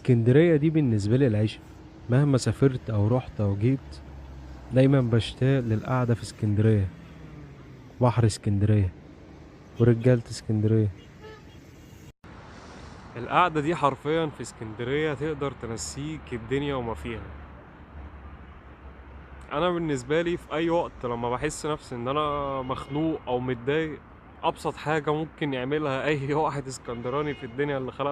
اسكندرية دي بالنسبة لي العيش. مهما سافرت أو رحت أو جيت، دايما بشتاق للقعدة في اسكندرية. بحر اسكندرية ورجالة اسكندرية. القعدة دي حرفيا في اسكندرية تقدر تنسيك الدنيا وما فيها. أنا بالنسبة لي في أي وقت لما بحس نفسي إن أنا مخنوق أو متضايق، أبسط حاجة ممكن يعملها أي واحد اسكندراني في الدنيا اللي خلقها